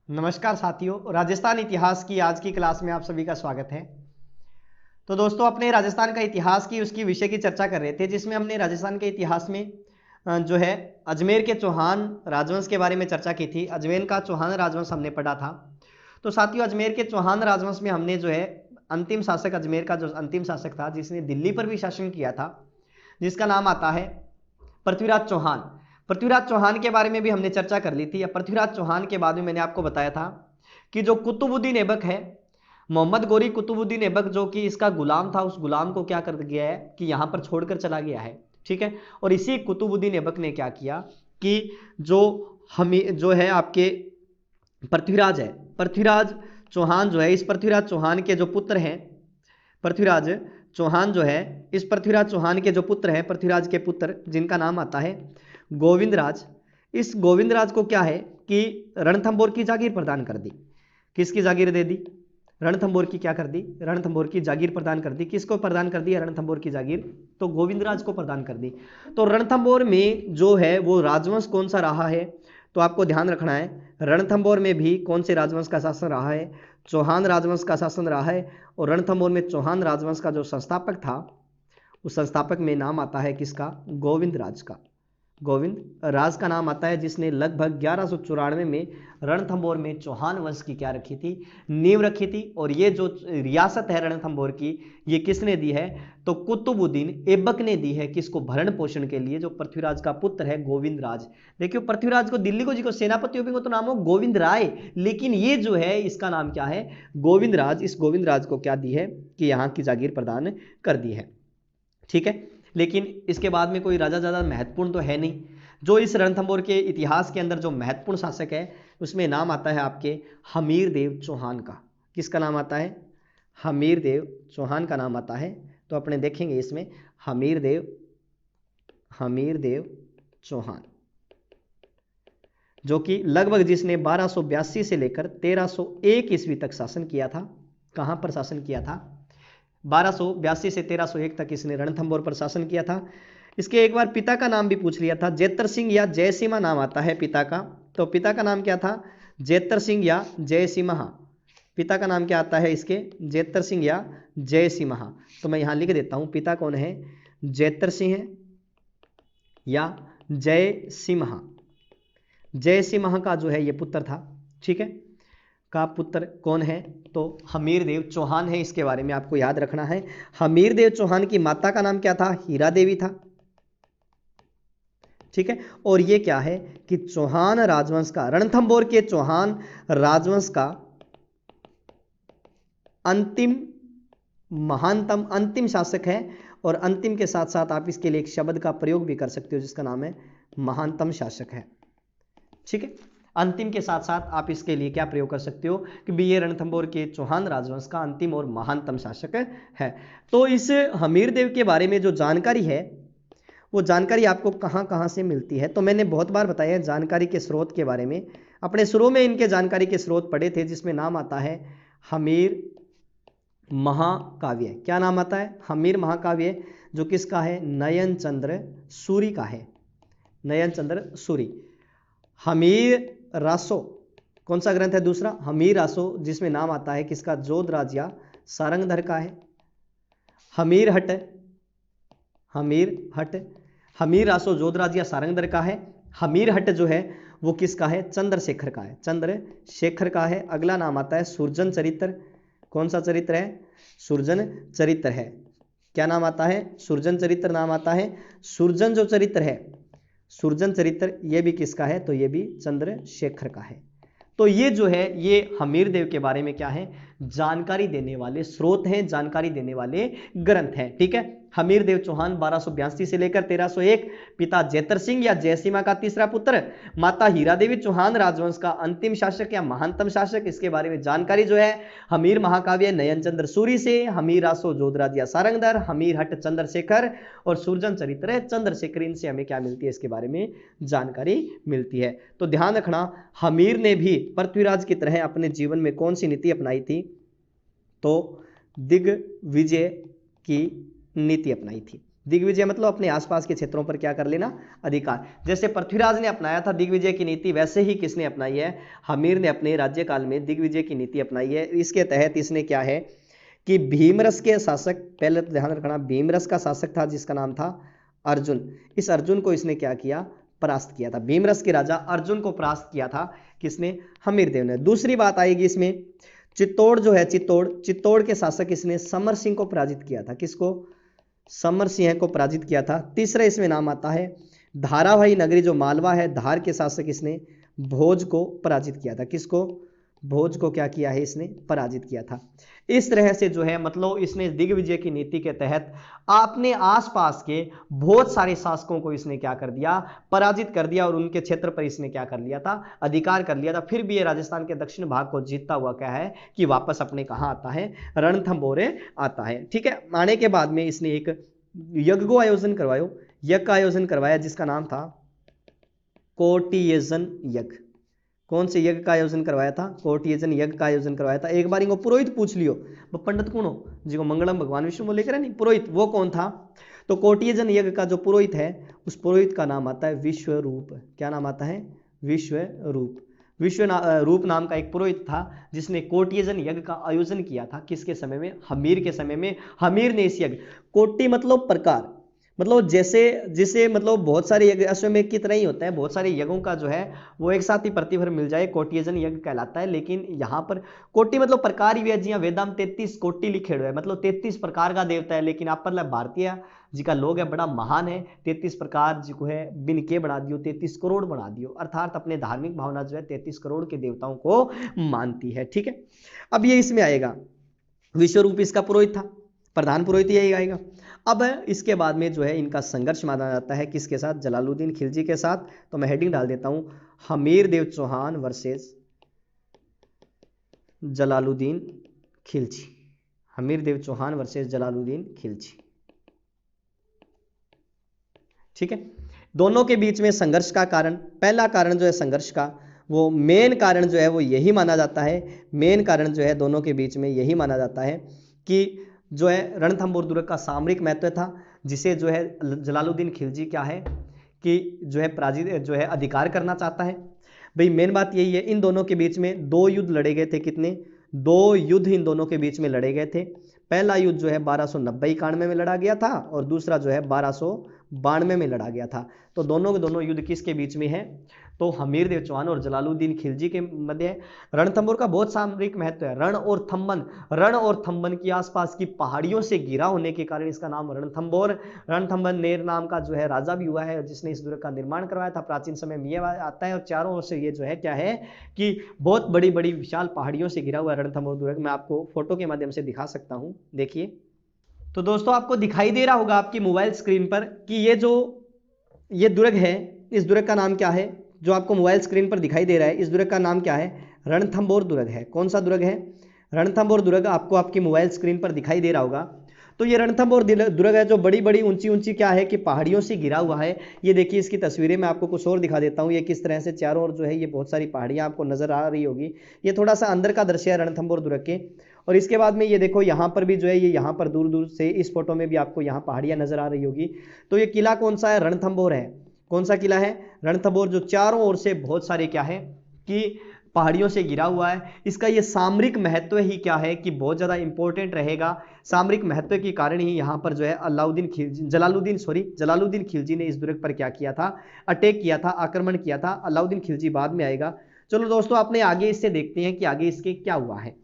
नमस्कार साथियों, राजस्थान इतिहास की आज की क्लास में आप सभी का स्वागत है। तो दोस्तों, अपने राजस्थान का इतिहास की उसकी विषय की चर्चा कर रहे थे, जिसमें हमने राजस्थान के इतिहास में जो है अजमेर के चौहान राजवंश के बारे में चर्चा की थी। अजमेर का चौहान राजवंश हमने पढ़ा था। तो साथियों, अजमेर के चौहान राजवंश में हमने जो है अंतिम शासक, अजमेर का जो अंतिम शासक था जिसने दिल्ली पर भी शासन किया था, जिसका नाम आता है पृथ्वीराज चौहान। पृथ्वीराज चौहान के बारे में भी हमने चर्चा कर ली थी। अब पृथ्वीराज चौहान के बाद में मैंने आपको बताया था कि जो कुतुबुद्दीन ऐबक है, मोहम्मद गोरी कुतुबुद्दीन ऐबक, जो कि इसका गुलाम था, उस गुलाम को क्या कर गया है कि यहां पर छोड़कर चला गया है। ठीक है। और इसी कुतुबुद्दीन ऐबक ने क्या किया कि जो हमें जो है आपके पृथ्वीराज है, पृथ्वीराज चौहान जो है, इस पृथ्वीराज चौहान के जो पुत्र हैं, पृथ्वीराज चौहान जो है, इस पृथ्वीराज चौहान के जो पुत्र हैं, पृथ्वीराज के पुत्र जिनका नाम आता है गोविंदराज, इस गोविंदराज को क्या है कि रणथंभौर की जागीर प्रदान कर दी। किसकी जागीर दे दी? रणथंभौर की क्या कर दी? रणथंभौर की जागीर प्रदान कर दी। किसको प्रदान कर दी रणथंभौर की जागीर? तो गोविंदराज को प्रदान कर दी। तो रणथंभौर में जो है वो राजवंश कौन सा रहा है, तो आपको ध्यान रखना है, रणथंभौर में भी कौन से राजवंश का शासन रहा है? चौहान राजवंश का शासन रहा है। और रणथंभौर में चौहान राजवंश का जो संस्थापक था, उस संस्थापक में नाम आता है किसका? गोविंद राज का। गोविंद राज का नाम आता है, जिसने लगभग 1194 में रणथंभौर में चौहान वंश की क्या रखी थी? नींव रखी थी। और ये जो रियासत है रणथंभौर की, ये किसने दी है? तो कुतुबुद्दीन ऐबक ने दी है। किसको? भरण पोषण के लिए, जो पृथ्वीराज का पुत्र है गोविंद राज। देखियो, पृथ्वीराज को दिल्ली को जी को सेनापति को तो नाम हो गोविंद राय, लेकिन ये जो है इसका नाम क्या है? गोविंद राज। इस गोविंद राज को क्या दी है कि यहाँ की जागीर प्रदान कर दी है। ठीक है। लेकिन इसके बाद में कोई राजा ज़्यादा महत्वपूर्ण तो है नहीं। जो इस रणथंभौर के इतिहास के अंदर जो महत्वपूर्ण शासक है, उसमें नाम आता है आपके हमीर देव चौहान का। किसका नाम आता है? हमीर देव चौहान का नाम आता है। तो अपने देखेंगे इसमें हमीर देव चौहान, जो कि लगभग जिसने 1282 से लेकर 1301 ईस्वी तक शासन किया था। कहां पर शासन किया था? 1282 से 1301 तक इसने रणथंभौर पर शासन किया था। इसके एक बार पिता का नाम भी पूछ लिया था, जेतर सिंह या जयसिम्हा नाम आता है पिता का। तो पिता का नाम क्या था? जेतर सिंह या जयसिम्हा। पिता का नाम क्या आता है इसके? जेतर सिंह या जयसिम्हा। तो मैं यहां लिख देता हूं, पिता कौन है? जेतर सिंह या जयसिम्हा। जयसिम्हा का जो है ये पुत्र था। ठीक है। का पुत्र कौन है? तो हमीर देव चौहान है। इसके बारे में आपको याद रखना है। हमीर देव चौहान की माता का नाम क्या था? हीरा देवी था। ठीक है। और ये क्या है कि चौहान राजवंश का, रणथंभौर के चौहान राजवंश का अंतिम महानतम अंतिम शासक है। और अंतिम के साथ साथ आप इसके लिए एक शब्द का प्रयोग भी कर सकते हो, जिसका नाम है महानतम शासक है। ठीक है। अंतिम के साथ साथ आप इसके लिए क्या प्रयोग कर सकते हो कि भी ये रणथंभौर के चौहान राजवंश का अंतिम और महानतम शासक है। तो इस हमीर देव के बारे में जो जानकारी है, वो जानकारी आपको कहां कहां से मिलती है? तो मैंने बहुत बार बताया है जानकारी के स्रोत के बारे में। अपने शुरू में इनके जानकारी के स्रोत पढ़े थे, जिसमें नाम आता है हमीर महाकाव्य। क्या नाम आता है? हमीर महाकाव्य, जो किसका है? नयन चंद्र सूरी का है। नयन चंद्र सूरी। हमीर रासो कौन सा ग्रंथ है? दूसरा हमीर रासो, जिसमें नाम आता है किसका? जोधराज या सारंगधर का है। हमीर हट, हमीर रासो जोधराज या सारंगधर का है। हमीर हट जो है वो किसका है? चंद्रशेखर का है। चंद्रशेखर का है। अगला नाम आता है सुरजन चरित्र। कौन सा चरित्र है? सुरजन चरित्र है। क्या नाम आता है? सुरजन चरित्र नाम आता है। सुरजन जो चरित्र है, सुरजन चरित्र, ये भी किसका है? तो ये भी चंद्रशेखर का है। तो ये जो है ये हमीर देव के बारे में क्या है? जानकारी देने वाले स्रोत हैं, जानकारी देने वाले ग्रंथ हैं। ठीक है। हमीर देव चौहान 1282 से लेकर 1301, पिता जेतर सिंह या जयसिम्हा का तीसरा पुत्र, माता हीरा देवी, चौहान राजवंश का अंतिम शासक या महानतम शासक। इसके बारे में जानकारी जो है हमीर महाकाव्य नयन चंद्र सूरी से, हमीर रासो जोधराज या सारंगधर, हमीर हट चंद्रशेखर और सुरजन चरित्र चंद्रशेखर, इनसे हमें क्या मिलती है? इसके बारे में जानकारी मिलती है। तो ध्यान रखना, हमीर ने भी पृथ्वीराज की तरह अपने जीवन में कौन सी नीति अपनाई थी? तो दिग्विजय की नीति अपनाई थी। दिग्विजय मतलब अपने आसपास के क्षेत्रों पर क्या कर लेना, अधिकार। जैसे पृथ्वीराज ने अपनाया था दिग्विजय की नीति, वैसे ही किसने अपनाई है, हमीर ने अपने राज्यकाल में दिग्विजय की नीति अपनाई है। इसके तहत इसने क्या है कि भीमरस के शासक, पहले तो ध्यान रखना भीमरस का शासक था जिसका नाम था अर्जुन, इस अर्जुन को इसने क्या किया, परास्त किया था। भीमरस के राजा अर्जुन को परास्त किया था किसने, हमीरदेव ने। दूसरी बात आएगी इसमें, चित्तौड़ जो है, चित्तौड़ के शासक इसने समर सिंह को पराजित किया था। किसको, समर सिंह को पराजित किया था। तीसरा इसमें नाम आता है धारावाही नगरी जो मालवा है, धार के शासक इसने भोज को पराजित किया था। किसको, भोज को क्या किया है, इसने पराजित किया था। इस तरह से जो है मतलब इसने दिग्विजय की नीति के तहत अपने आसपास के बहुत सारे शासकों को इसने क्या कर दिया, पराजित कर दिया, और उनके क्षेत्र पर इसने क्या कर लिया था, अधिकार कर लिया था। फिर भी ये राजस्थान के दक्षिण भाग को जीतता हुआ क्या है कि वापस अपने कहां आता है, रणथंभौर आता है। ठीक है, आने के बाद में इसने एक यज्ञ को आयोजन करवायो, यज्ञ का आयोजन करवाया जिसका नाम था कोटियेजन यज्ञ। कौन से यज्ञ का आयोजन करवाया था, कोटियेजन यज्ञ का आयोजन करवाया था। एक बार इनको पुरोहित पूछ लियो, वो पंडित कौन हो जिसको मंगलम भगवान विष्णु बोले करे नहीं, पुरोहित वो कौन था। तो कोटियेजन यज्ञ का जो पुरोहित है उस पुरोहित का नाम आता है विश्वरूप। क्या नाम आता है, विश्वरूप। विश्वरूप नाम का एक पुरोहित था जिसने कोटियेजन यज्ञ का आयोजन किया था। किसके समय में, हमीर के समय में। हमीर ने इस यज्ञ, कोटि मतलब प्रकार, मतलब जैसे जिसे मतलब बहुत सारे यज्ञ अश्वमेध की तरह ही होता है, बहुत सारे यज्ञों का जो है वो एक साथ ही प्रतिभर मिल जाए, कोटियेजन यज्ञ कहलाता है। लेकिन यहाँ पर कोटि मतलब प्रकार ही है, जिया वेदांत 33 कोटि लिखे हुए है, मतलब 33 प्रकार का देवता है। लेकिन आप पर भारतीय जी का लोग है बड़ा महान है, 33 प्रकार जी को है बिन के बढ़ा दियो, 33 करोड़ बढ़ा दियो, अर्थात अपने धार्मिक भावना जो है 33 करोड़ के देवताओं को मानती है। ठीक है, अब ये इसमें आएगा, विश्वरूप इसका पुरोहित था, प्रधान पुरोहित यही आएगा। अब इसके बाद में जो है इनका संघर्ष माना जाता है किसके साथ, जलालुद्दीन खिलजी के साथ। तो मैं हेडिंग डाल देता हूं, हमीरदेव चौहान वर्सेस जलालुद्दीन खिलजी। हमीरदेव चौहान वर्सेस जलालुद्दीन खिलजी। ठीक है, दोनों के बीच में संघर्ष का कारण, पहला कारण जो है संघर्ष का, वो मेन कारण जो है वो यही माना जाता है, मेन कारण जो है दोनों के बीच में यही माना जाता है कि जो है रणथंभौर दुर्ग का सामरिक महत्व था, जिसे जो है जलालुद्दीन खिलजी क्या है कि जो है पराजित जो है अधिकार करना चाहता है। भाई मेन बात यही है, इन दोनों के बीच में 2 युद्ध लड़े गए थे। कितने, 2 युद्ध इन दोनों के बीच में लड़े गए थे। पहला युद्ध जो है 1290-91 में लड़ा गया था, और दूसरा जो है 1292 में लड़ा गया था। तो दोनों के दोनों युद्ध किसके बीच में है, तो हमीरदेव चौहान और जलालुद्दीन खिलजी के मध्य है। रणथंभौर का बहुत सामरिक महत्व है। रण और थंबन की आसपास की पहाड़ियों से घिरा होने के कारण इसका नाम रणथंभौर। रणथंबन नेर नाम का जो है राजा भी हुआ है जिसने इस दुर्ग का निर्माण करवाया था। प्राचीन समय में ये आता है, और चारों ओर से ये जो है क्या है कि बहुत बड़ी बड़ी विशाल पहाड़ियों से घिरा हुआ रणथंभौर दुर्ग। मैं आपको फोटो के माध्यम से दिखा सकता हूँ, देखिए। तो दोस्तों आपको दिखाई दे रहा होगा आपकी मोबाइल स्क्रीन पर कि ये दुर्ग है, इस दुर्ग का नाम क्या है, जो आपको मोबाइल स्क्रीन पर दिखाई दे रहा है, इस दुर्ग का नाम क्या है, रणथंभौर दुर्ग है। कौन सा दुर्ग है, रणथंभौर दुर्ग आपको आपकी मोबाइल स्क्रीन पर दिखाई दे रहा होगा। तो ये रणथंभौर दुर्ग है जो बड़ी बड़ी ऊंची ऊंची क्या है कि पहाड़ियों से घिरा हुआ है। ये देखिए इसकी तस्वीरें मैं आपको कुछ और दिखा देता हूँ। ये किस तरह से चारों ओर जो है ये बहुत सारी पहाड़ियाँ आपको नजर आ रही होगी। ये थोड़ा सा अंदर का दृश्य है रणथंभौर दुर्ग के। और इसके बाद में ये देखो यहाँ पर भी जो है ये यहाँ पर दूर दूर से इस फोटो में भी आपको यहाँ पहाड़ियाँ नजर आ रही होगी। तो ये किला कौन सा है, रणथंभौर है। कौन सा किला है, रणथंभौर, जो चारों ओर से बहुत सारे क्या है कि पहाड़ियों से घिरा हुआ है। इसका ये सामरिक महत्व ही क्या है कि बहुत ज्यादा इंपॉर्टेंट रहेगा। सामरिक महत्व के कारण ही यहाँ पर जो है जलालुद्दीन खिलजी ने इस दुर्ग पर क्या किया था, अटैक किया था, आक्रमण किया था। अलाउद्दीन खिलजी बाद में आएगा। चलो दोस्तों अपने आगे इससे देखते हैं कि आगे इसके क्या हुआ है।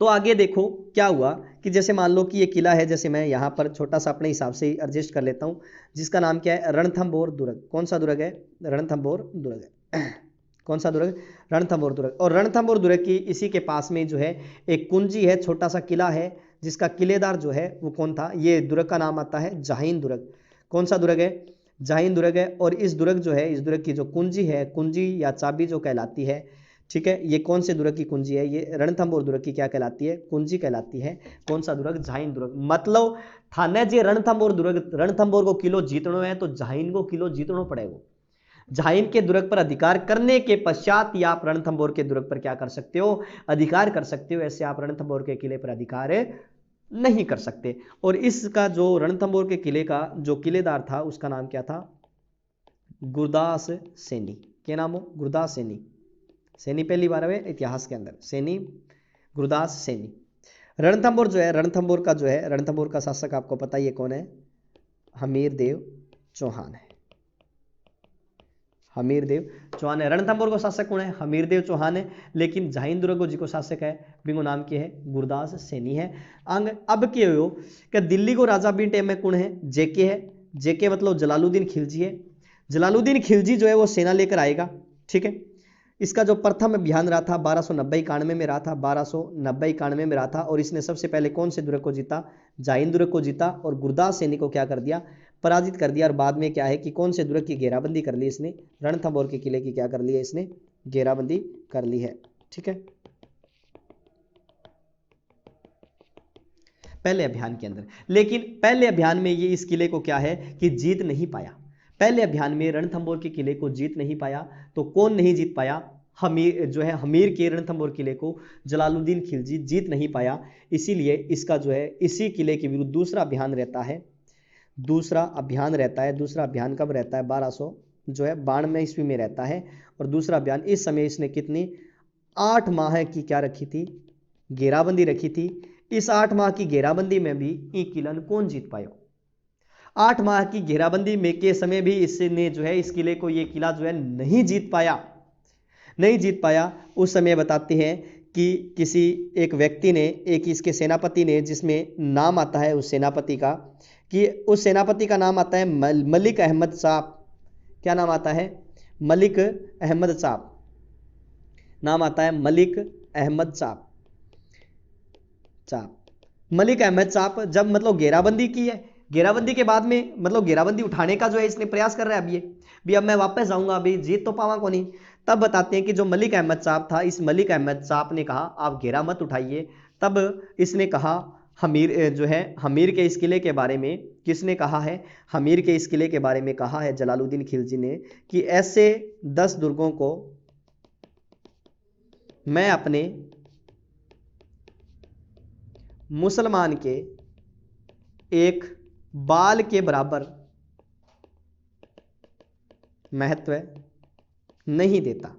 तो आगे देखो क्या हुआ कि जैसे मान लो कि ये किला है, जैसे मैं यहाँ पर छोटा सा अपने हिसाब से एडजस्ट कर लेता हूँ, जिसका नाम क्या है, रणथंभौर दुर्ग। कौन सा दुर्ग है, रणथंभौर दुर्ग है। कौन सा दुर्ग, रणथंभौर दुर्ग। और रणथंभौर दुर्ग की इसी के पास में जो है एक कुंजी है, छोटा सा किला है, जिसका किलेदार जो है वो कौन था, ये दुर्ग का नाम आता है जाहिन दुर्ग। कौन सा दुर्ग है, जाहिन दुर्ग है। और इस दुर्ग जो है, इस दुर्ग की जो कुंजी है, कुंजी या चाबी जो कहलाती है, ठीक है, ये कौन से दुर्ग की कुंजी है, ये रणथंभौर दुर्ग की क्या कहलाती है, कुंजी कहलाती है। कौन सा दुर्ग, जाहिन दुर्ग। मतलब थाने जे रणथंभौर दुर्ग, रणथंभौर को किलो जीतनो है तो जाहिन को किलो जीतनो पड़ेगा। जाहिन के दुर्ग पर अधिकार करने के पश्चात ही आप रणथंभौर के दुर्ग पर क्या कर सकते हो, अधिकार कर सकते हो। ऐसे आप रणथंभौर के किले पर अधिकार नहीं कर सकते। और इसका जो रणथंभौर के किले का जो किलेदार था उसका नाम क्या था? गुरदास सैनी। क्या नाम हो? गुरदास सैनी। सैनी पहली बार है इतिहास के अंदर, सैनी, गुरदास सैनी। रणथंभौर जो है, रणथंभौर का जो है, रणथंभौर का शासक आपको पता ही है कौन है? हमीर देव चौहान है। हमीर देव चौहान है। रणथंभौर को शासक कौन है? हमीर देव चौहान है। लेकिन झाइन दुर्ग जी को शासक है, बिंगो नाम के है गुरदास सैनी है। अंग अब के हो कि दिल्ली को राजा बी टाइम में कौन है? जेके है। जेके मतलब जलालुद्दीन खिलजी है। जलालुद्दीन खिलजी जो है वो सेना लेकर आएगा, ठीक है। इसका जो प्रथम अभियान रहा था 1290-91 में रहा था, 1290-91 में रहा था। और इसने सबसे पहले कौन से दुर्ग को जीता? झाइन दुर्ग को जीता और गुरदास सैनी को क्या कर दिया? पराजित कर दिया। और बाद में क्या है कि कौन से दुर्ग की घेराबंदी कर ली इसने? रणथंभौर के किले की क्या कर ली है इसने? घेराबंदी कर ली है, ठीक है, पहले अभियान के अंदर। लेकिन पहले अभियान में ये इस किले को क्या है कि जीत नहीं पाया। पहले अभियान में रणथंभौर के किले को जीत नहीं पाया। तो कौन नहीं जीत पाया? हमीर जो है, हमीर के रणथंभौर किले को जलालुद्दीन खिलजी जीत नहीं पाया। इसीलिए इसका जो है इसी किले के विरुद्ध दूसरा अभियान रहता है। दूसरा अभियान रहता है। दूसरा अभियान कब रहता है? 1200 जो है 92 ईस्वी में रहता है। और दूसरा अभियान इस समय इसने कितनी 8 माह की क्या रखी थी? घेराबंदी रखी थी। इस 8 माह की घेराबंदी में भी ई किलन कौन जीत पायो? 8 माह की घेराबंदी में के समय भी इसने जो है इस किले को, ये किला जो है नहीं जीत पाया, नहीं जीत पाया। उस समय बताते हैं कि किसी एक व्यक्ति ने, एक इसके सेनापति ने, जिसमें नाम आता है उस सेनापति का, कि उस सेनापति का नाम आता है मलिक अहमद साहब। क्या नाम आता है? मलिक अहमद साहब। नाम आता है मलिक अहमद साहब। मलिक अहमद साहब जब मतलब घेराबंदी की है, घेराबंदी के बाद में मतलब घेराबंदी उठाने का जो है इसने प्रयास कर रहा है। अब ये भी अब मैं वापस जाऊंगा, अभी जीत तो पावा को नहीं। तब बताते हैं कि जो मलिक अहमद साहब था, इस मलिक अहमद साहब ने कहा आप घेरा मत उठाइए। तब इसने कहा हमीर जो है, हमीर के इस किले के बारे में किसने कहा है? हमीर के इस किले के बारे में कहा है जलालुद्दीन खिलजी ने कि ऐसे 10 दुर्गों को मैं अपने मुसलमान के एक बाल के बराबर महत्व नहीं देता,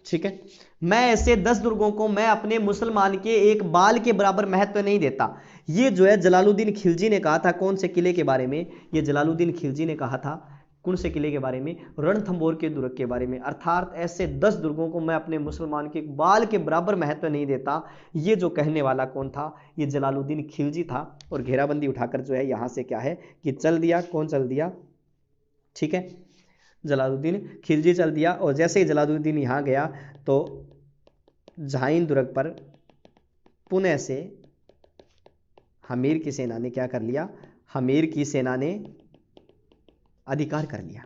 ठीक है। मैं ऐसे 10 दुर्गों को मैं अपने मुसलमान के एक बाल के बराबर महत्व नहीं देता। ये जो है जलालुद्दीन खिलजी ने कहा था। कौन से किले के बारे में? ये जलालुद्दीन खिलजी ने कहा था। कौन से किले के बारे में? रणथंभौर के दुर्ग के बारे में। अर्थात ऐसे 10 दुर्गों को मैं अपने मुसलमान के बाल के बराबर महत्व नहीं देता। ये जो कहने वाला कौन था? ये जलालुद्दीन खिलजी था। और घेराबंदी उठाकर जो है यहां से क्या है कि चल दिया। कौन चल दिया? ठीक है, जलालुद्दीन खिलजी चल दिया। और जैसे ही जलालुद्दीन यहां गया तो झाइन दुर्ग पर पुनः से हमीर की सेना ने क्या कर लिया? हमीर की सेना ने अधिकार कर लिया।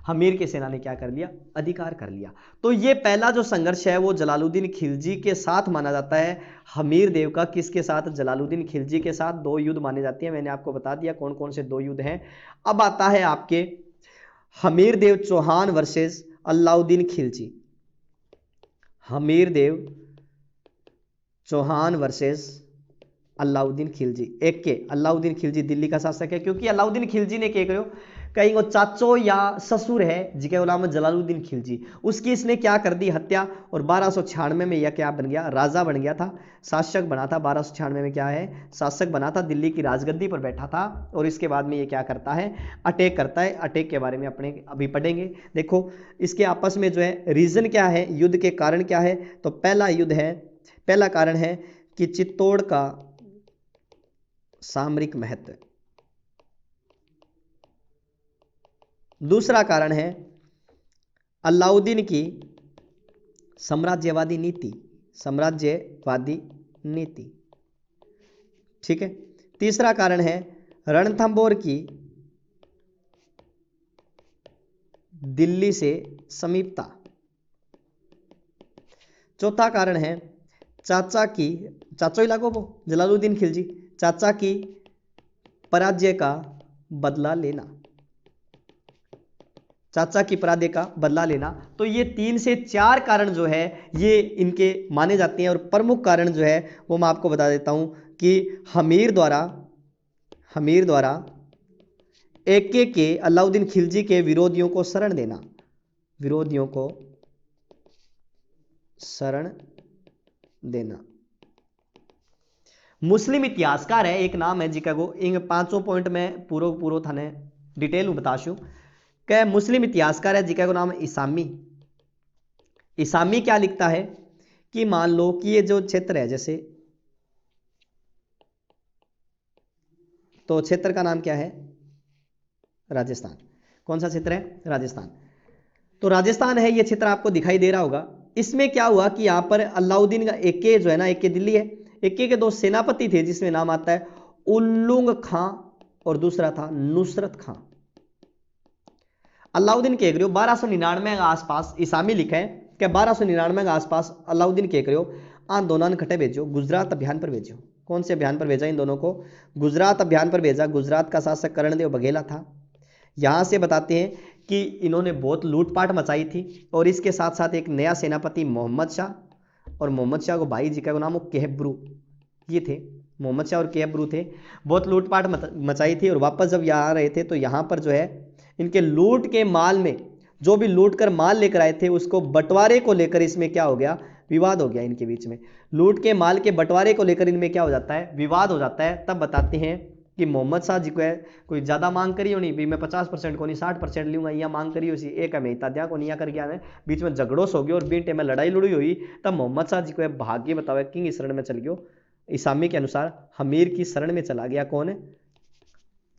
हमीर की सेना ने क्या कर लिया? अधिकार कर लिया। तो ये पहला जो संघर्ष है वो जलालुद्दीन खिलजी के साथ माना जाता है। हमीर देव का किसके साथ? जलालुद्दीन खिलजी के साथ। 2 युद्ध माने जाते हैं। मैंने आपको बता दिया कौन कौन से 2 युद्ध हैं। अब आता है आपके हमीर देव चौहान वर्सेस अलाउद्दीन खिलजी। हमीर देव चौहान वर्सेस अलाउद्दीन खिलजी। एक के अलाउद्दीन खिलजी दिल्ली का शासक है, क्योंकि अलाउद्दीन खिलजी ने क्या करो, कहीं वो चाचो या ससुर है जिके गुलाम जलालुद्दीन खिलजी, उसकी इसने क्या कर दी? हत्या। और 1296 में यह क्या बन गया? राजा बन गया था, शासक बना था। 1296 में क्या है? शासक बना था, दिल्ली की राजगद्दी पर बैठा था। और इसके बाद में ये क्या करता है? अटैक करता है। अटैक के बारे में अपने अभी पढ़ेंगे। देखो इसके आपस में जो है रीजन क्या है, युद्ध के कारण क्या है। तो पहला युद्ध है, पहला कारण है कि चित्तौड़ का सामरिक महत्व। दूसरा कारण है अलाउद्दीन की साम्राज्यवादी नीति, साम्राज्यवादी नीति, ठीक है। तीसरा कारण है रणथंभौर की दिल्ली से समीपता। चौथा कारण है चाचो ही लागो वो जलालुद्दीन खिलजी, चाचा की पराजय का बदला लेना। चाचा की अपराधे का बदला लेना। तो ये 3 से 4 कारण जो है ये इनके माने जाते हैं। और प्रमुख कारण जो है वो मैं आपको बता देता हूं कि हमीर द्वारा एके के अलाउद्दीन खिलजी के विरोधियों को शरण देना, विरोधियों को शरण देना। मुस्लिम इतिहासकार है, एक नाम है जिका को इन 5 पॉइंट में पूरो थाने डिटेल में बताशू कि मुस्लिम इतिहासकार है जिका को नाम है इसामी। इसामी क्या लिखता है कि मान लो कि ये जो क्षेत्र है, जैसे तो क्षेत्र का नाम क्या है, राजस्थान। कौन सा क्षेत्र है, राजस्थान। तो राजस्थान है ये क्षेत्र, आपको दिखाई दे रहा होगा। इसमें क्या हुआ कि यहां पर अलाउद्दीन का एके जो है ना, एके दिल्ली है, एके के 2 सेनापति थे जिसमें नाम आता है उल्लुंग खां और दूसरा था नुसरत खां। अलाउद्दीन के 1299 के आसपास, इसामी लिखा है कि 1299 के आसपास अलाउद्दीन के आन दोनों ने खटे भेजो, गुजरात अभियान पर भेजो। कौन से अभियान पर भेजा इन दोनों को, गुजरात अभियान पर भेजा। गुजरात का शासक कर्णदेव बघेला था। यहां से बताते हैं कि इन्होंने बहुत लूटपाट मचाई थी। और इसके साथ साथ एक नया सेनापति मोहम्मद शाह, और मोहम्मद शाह को भाई जी का नाम केहब्रू, ये थे मोहम्मद शाह और केहब्रू थे। बहुत लूटपाट मचाई थी। और वापस जब यहाँ आ रहे थे तो यहाँ पर जो है इनके लूट के माल में, जो भी लूट कर माल लेकर आए थे उसको बंटवारे को लेकर इसमें क्या हो गया, विवाद हो गया इनके बीच में। लूट के माल के बंटवारे को लेकर इनमें क्या हो जाता है, विवाद हो जाता है। तब बताते हैं कि मोहम्मद शाह जी को है कोई ज्यादा मांग करी होनी भी, मैं 50% को नहीं 60% लूंगा, यहाँ मांग करी उसी एक हमें इत्याद्या को नहीं कर गया है, बीच में झगड़ों हो गया और बीटे में लड़ाई लुड़ी हुई। तब मोहम्मद शाह जी को भाग्य बताओ किंग शरण में चल गयो। इसामी के अनुसार हमीर की शरण में चला गया। कौन है,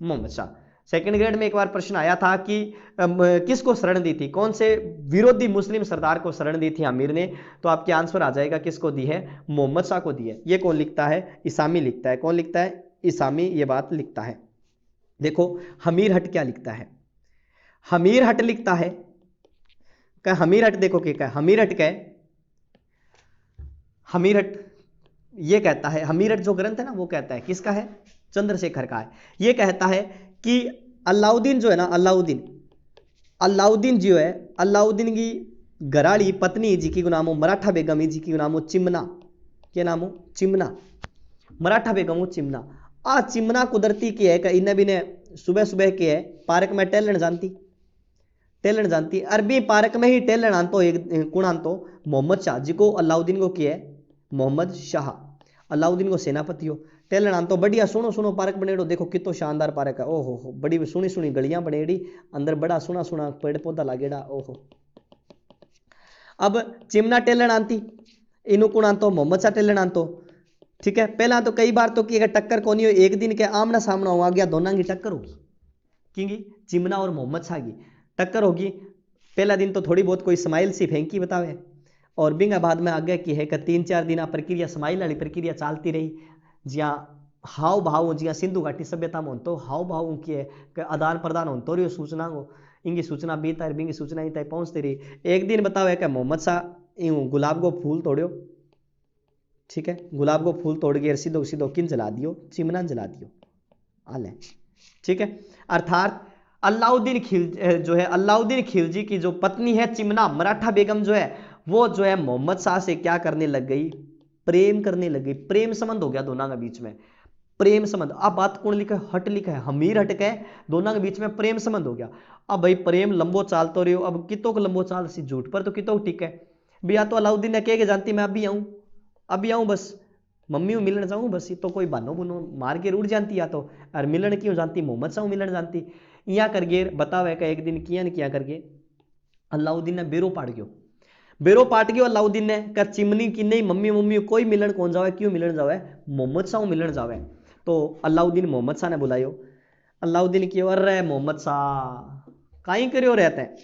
मोहम्मद शाह। सेकंड ग्रेड में एक बार प्रश्न आया था कि किसको शरण दी थी, कौन से विरोधी मुस्लिम सरदार को शरण दी थी आमिर ने। तो आपके आंसर आ जाएगा किसको दी है, मोहम्मद शाह को दी है। ये कौन लिखता है, इसामी लिखता है। कौन लिखता है, इसामी ये बात लिखता है। देखो हमीर हट क्या लिखता है, हमीर हट लिखता है क्या, हमीर हट देखो क्या है, हमीर हट क्या है, हमीर हट ये कहता है, हमीर हट जो ग्रंथ है ना वो कहता है किसका है, चंद्रशेखर का है। ये कहता है कि अलाउद्दीन जो है ना, अलाउद्दीन जो है, अलाउद्दीन की घराड़ी पत्नी जी की नाम हो मराठा बेगम जी की नाम हो चिमना, क्या नाम हो, चिमना, मराठा बेगम हो चिमना। आ चिमना कुदरती की है, इन्हें भी ने सुबह सुबह के है पार्क में टहलन जानती अरबी पार्क में ही टहलन आनतो एक कुण आनतो मोहम्मद शाह जी को अलाउद्दीन को किया है, मोहम्मद शाह अलाउद्दीन को सेनापति हो टहलन आनतो। बढ़िया सुनो पार्क बनेड़ो, देखो कितो शानदार पार्क है, ओहो हो बड़ी सुनी गलियां बनेड़ी, अंदर बड़ा सुना पेड़ पौधा लागेड़ा, ओहो। अब चिमना टहलन आनती, इनू कुण आनतो मोहम्मद शाह टहलन आनतो, ठीक है। पहला तो कई बार तो कि अगर टक्कर कोनी हो, एक दिन के आमना सामना हो गया, दोनों की टक्कर होगी, क्योंकि चिमना और मोहम्मद शाह की टक्कर होगी। पहला दिन तो थोड़ी बहुत कोई स्माइल सी फेंकी बतावे, और बिंगा बाद में आगे की है कि 3-4 दिन प्रक्रिया स्माइल वाली प्रक्रिया चलती रही, जिया हाव भाव जिया सिंधु घाटी सभ्यता में तो हाव भाव की है आदान प्रदान हो तो सूचना को इनकी सूचना बीता बिंगी सूचना ही तक पहुंचती रही। एक दिन बताओ है कि मोहम्मद शाह गुलाब को फूल तोड़ो, ठीक है, गुलाब को फूल तोड़ के सीधो किन जला दियो, चिमना जला दियो, आले, ठीक है। अर्थात अलाउद्दीन खिलजी की जो पत्नी है चिमना मराठा बेगम जो है वो जो है मोहम्मद शाह से क्या करने लग गई, प्रेम करने लग गई, प्रेम संबंध हो गया दोनों के बीच में, प्रेम संबंध। अब बात कौन लिखा है, हट लिखा है, हमीर हट के दोनों के बीच में प्रेम संबंध हो गया। अब भाई प्रेम लंबो चाल तो रही हो, अब कितों को लंबो चाल सी झूठ पर तो कितों ठीक है भैया। तो अलाउद्दीन ने कह के जानती मैं अभी आऊं बस मम्मी मिलन जाऊं बस, तो कोई बहानो बुनो मार के उड़ जानती, या तो और मिलन क्यों जानती, मोहम्मद शाह मिलन जानती। यहाँ करके बताओ है का एक दिन किया करके अलाउद्दीन ने बेरो पाट गयो अलाउद्दीन ने कर चिमनी की नहीं मम्मी कोई मिलन कौन जावे, क्यों मिलन जावे, मोहम्मद शाह मिलन जावे। तो अलाउद्दीन मोहम्मद शाह ने बुलायो, अलाउद्दीन की अरे मोहम्मद शाह कहीं करियो रहते हैं,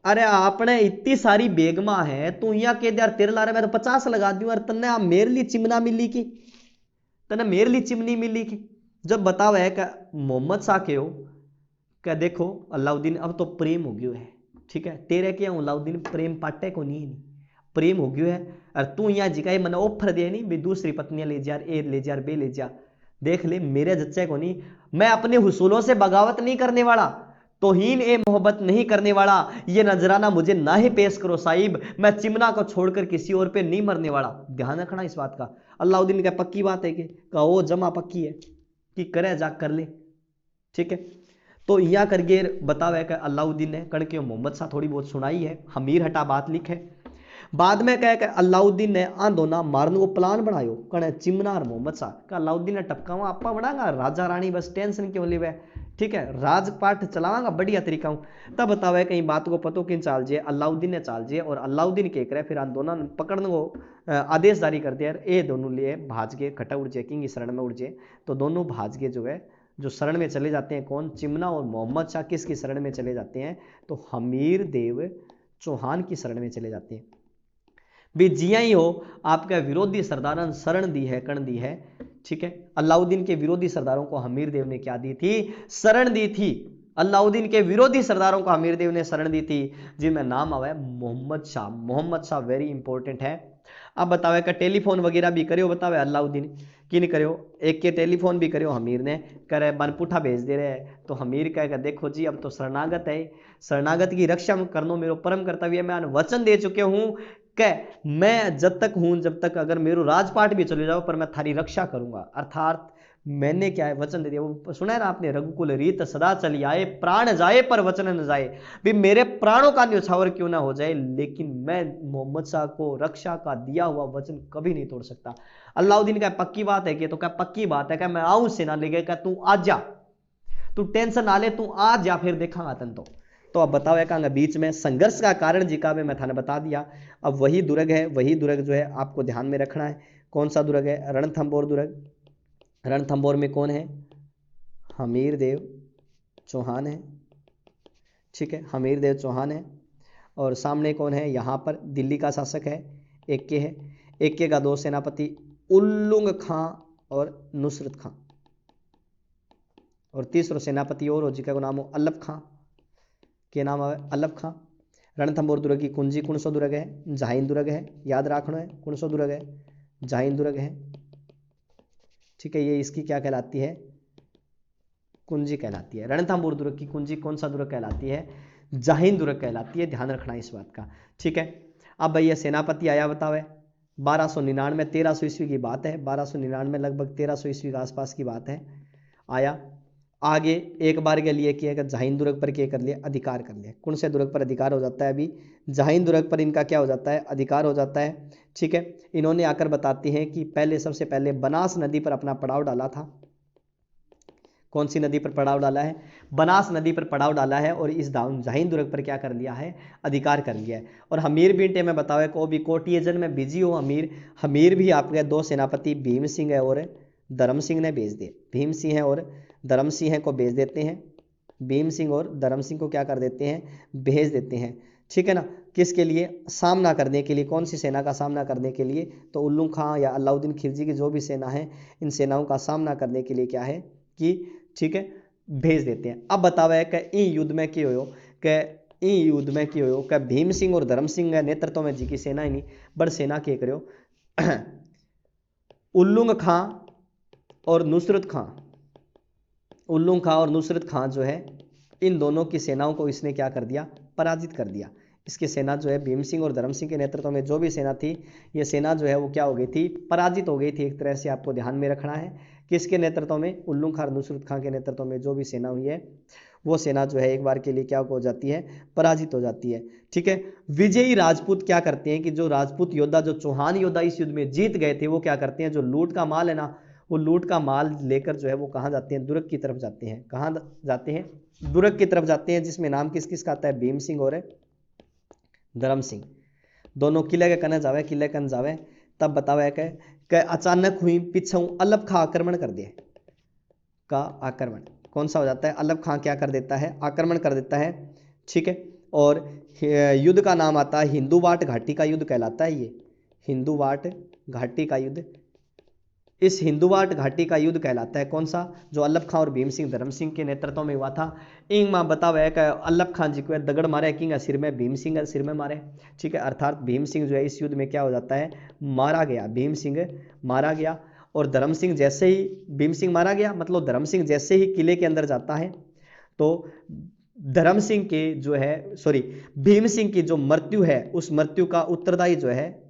अरे आपने इतनी सारी बेगमा है तू यहाँ के यार तेरे ला रहे मैं तो 50 लगा दूं, अरे तन्ने मेरे लिए चिमना मिली की, तन्ने मेरे लिए चिमनी मिली की। जब बताओ है क्या मोहम्मद शाह के हो क्या, देखो अलाउद्दीन अब तो प्रेम हो गयो है, ठीक है, तेरे क्या अलाउद्दीन प्रेम पाटे को नहीं प्रेम हो गयो है, और तू यहाँ जिका मैंने ऑफर दे नहीं भी दूसरी पत्नियां ले जा, ए ले जा बे ले जा, देख ले मेरे जच्चे को नहीं, मैं अपने हुसूलों से बगावत नहीं करने वाला, तौहीन ए मोहब्बत नहीं करने वाला, ये नजराना मुझे ना ही पेश करो साहिब, मैं चिमना को छोड़कर किसी और पे नहीं मरने वाला। ध्यान रखना इस बात का। अलाउद्दीन का पक्की बात है कि वो जमा पक्की है कि करे जा कर ले, ठीक है। तो यहाँ करके बतावे कि अलाउद्दीन ने कण के मोहम्मद शाह थोड़ी बहुत सुनाई है, हमीर हटा बात लिखे। बाद में कह के अलाउद्दीन ने आंदोना मारने को प्लान बनायो कण चिमना और मोहम्मद शाह का। अलाउद्दीन ने टपकावा आपा बनागा राजा रानी, बस टेंशन क्यों लेवे, ठीक है, राजपाट चलावांगा बढ़िया तरीका हूं। तब बतावे कहीं बात को पतो किन चाल जे, अलाउद्दीन ने चाल जे, और अलाउद्दीन के करे फिर आंदोलन पकड़ने को आदेश जारी कर दिया। ये दोनों लिए भाज के खटा उड़ जे, किंग शरण में उड़ जे। तो दोनों भाज के जो है जो शरण में चले जाते हैं, कौन, चिमना और मोहम्मद शाह किसकी शरण में चले जाते हैं, तो हमीर देव चौहान की शरण में चले जाते हैं। भी जिया ही हो आपका विरोधी सरदारन शरण दी है, कण दी है, ठीक है। अलाउद्दीन के विरोधी सरदारों को हमीर देव ने क्या दी थी, शरण दी थी। अलाउद्दीन के विरोधी सरदारों को हमीर देव ने शरण दी थी, जिनमें नाम आवा मोहम्मद शाह। मोहम्मद शाह वेरी इंपॉर्टेंट है। अब बतावे का टेलीफोन वगैरह भी करियो, बतावे अलाउद्दीन की नहीं करियो, एक के टेलीफोन भी करियो हमीर ने, करे बनपुठा भेज दे रहे। तो हमीर कहेगा देखो जी अब तो शरणागत है, शरणागत की रक्षा करनो मेरो परम कर्तव्य, मैं वचन दे चुके हूं कि मैं जब तक हूं, जब तक अगर मेरो राजपाट भी चले जाओ पर मैं थारी रक्षा करूंगा। अर्थात मैंने क्या है वचन दे दिया। वो सुना है ना आपने, रघुकुल रीत सदा चली आए, प्राण जाए पर वचन न जाए। भी मेरे प्राणों का न्यौछावर क्यों ना हो जाए, लेकिन मैं मोहम्मद शाह को रक्षा का दिया हुआ वचन कभी नहीं तोड़ सकता। अलाउद्दीन का पक्की बात है कि, तो क्या पक्की बात है कि मैं आऊं सेना लेके, क्या तू आ जा, तू टेंशन ना ले, तू आ जा, फिर देखांगा तन। तो अब बताओ एक बीच में संघर्ष का कारण जी का मैं थाने बता दिया। अब वही दुर्ग है, वही दुर्ग जो है आपको ध्यान में रखना है। कौन सा दुर्ग है, रणथंबोर दुर्ग। रणथंबोर में कौन है, हमीर देव चौहान है, ठीक है, हमीर देव चौहान है। और सामने कौन है, यहाँ पर दिल्ली का शासक है, एक्के है। एक्के का दो सेनापति उल्लुंग खां और नुसरत खां, और तीसरा सेनापति और जिका नाम हो अल्लफ खां, के नाम है अल्लफ खां। रणथंबोर दुर्ग की कुंजी कौन सा दुर्ग है, जहाइन दुर्ग है, याद रखना है कौन सा दुर्ग है, जहाइन दुर्ग है, ठीक है। ये इसकी क्या कहलाती है, कुंजी कहलाती है। रणथंबोर दुर्ग की कुंजी कौन सा दुर्ग कहलाती है, जहाइन दुर्ग कहलाती है, ध्यान रखना इस बात का, ठीक है। अब भैया सेनापति आया बतावे 1299, 1300 ईस्वी की बात है, 1299 लगभग 1300 ईस्वी के आसपास की बात है। आया आगे एक बार के लिए किया, जहाइन दुर्ग पर क्या कर लिया, अधिकार कर लिया। कौन से दुर्ग पर अधिकार हो जाता है, अभी जहाइन दुर्ग पर इनका क्या हो जाता है, अधिकार हो जाता है, ठीक है। इन्होंने आकर बताती हैं कि पहले सबसे पहले बनास नदी पर अपना पड़ाव डाला था। कौन सी नदी पर पड़ाव डाला है, बनास नदी पर पड़ाव डाला है, और इस जहाइन दुर्ग पर क्या कर लिया है, अधिकार कर लिया है। और हमीर बींटे में बतावे को भी कोटियजन में बिजी हो हमीर। हमीर भी आपके दो सेनापति भीम सिंह है और धर्म सिंह ने भेज दिए। भीम सिंह है और धर्म सिंह को भेज देते हैं, भीम सिंह और धर्म सिंह को क्या कर देते हैं, भेज देते हैं, ठीक है ना। किसके लिए, सामना करने के लिए, कौन सी सेना का सामना करने के लिए, तो उल्लुग खां या अलाउद्दीन खिलजी की जो भी सेना है, इन सेनाओं का सामना करने के लिए क्या है कि, ठीक है, भेज देते हैं। अब बतावे कि इन युद्ध में क्यों हो, कि इन युद्ध में क्यों हो, कि भीम सिंह और धर्म सिंह नेतृत्व में जी की सेना ही नहीं बड़ सेना के करो उल्लुग खां और नुसरत खां, उल्लुग खां और नुसरत खां जो है, इन दोनों की सेनाओं को इसने क्या कर दिया, पराजित कर दिया। इसकी सेना जो है भीम सिंह और धर्म सिंह के नेतृत्व में जो भी सेना थी, ये सेना जो है वो क्या हो गई थी, पराजित हो गई थी एक तरह से। आपको ध्यान में रखना है किसके नेतृत्व में, उल्लुग खां और नुसरत खां के नेतृत्व में जो भी सेना हुई है, वो सेना जो है एक बार के लिए क्या हो जाती है, पराजित हो जाती है, ठीक है। विजयी राजपूत क्या करते हैं कि जो राजपूत योद्धा, जो चौहान योद्धा इस युद्ध में जीत गए थे, वो क्या करते हैं, जो लूट का माल है ना, वो लूट का माल लेकर जो है वो कहाँ जाते हैं, दुर्ग की तरफ जाते हैं। कहाँ जाते हैं, दुर्ग की तरफ जाते हैं, जिसमें नाम किस किस का आता है, भीम सिंह और धर्म सिंह। दोनों किले के कने जावे, किले कन जावे, तब बतावे कि अचानक हुई पिछू अल्लफ खां आक्रमण कर दिए का आक्रमण। कौन सा हो जाता है, अल्लफ खां क्या कर देता है, आक्रमण कर देता है, ठीक है। और युद्ध का नाम आता है हिंदुवाट घाटी का युद्ध कहलाता है। ये हिंदुवाट घाटी का युद्ध, इस हिंदुवाट घाटी का युद्ध कहलाता है। कौन सा, जो अल्लफ खां और भीम सिंह धर्म सिंह के नेतृत्व में हुआ था। इंग मां बतावे कि अल्लफ खां जी को दगड़ मारे, किंग सिर में, भीम सिंह सिर में मारे, ठीक है। अर्थात भीम सिंह जो है इस युद्ध में क्या हो जाता है, मारा गया, भीम सिंह मारा गया। और धर्म सिंह जैसे ही, भीम सिंह मारा गया मतलब धर्म सिंह जैसे ही किले के अंदर जाता है, तो धर्म सिंह के जो है भीम सिंह की जो मृत्यु है, उस मृत्यु का उत्तरदायी जो है,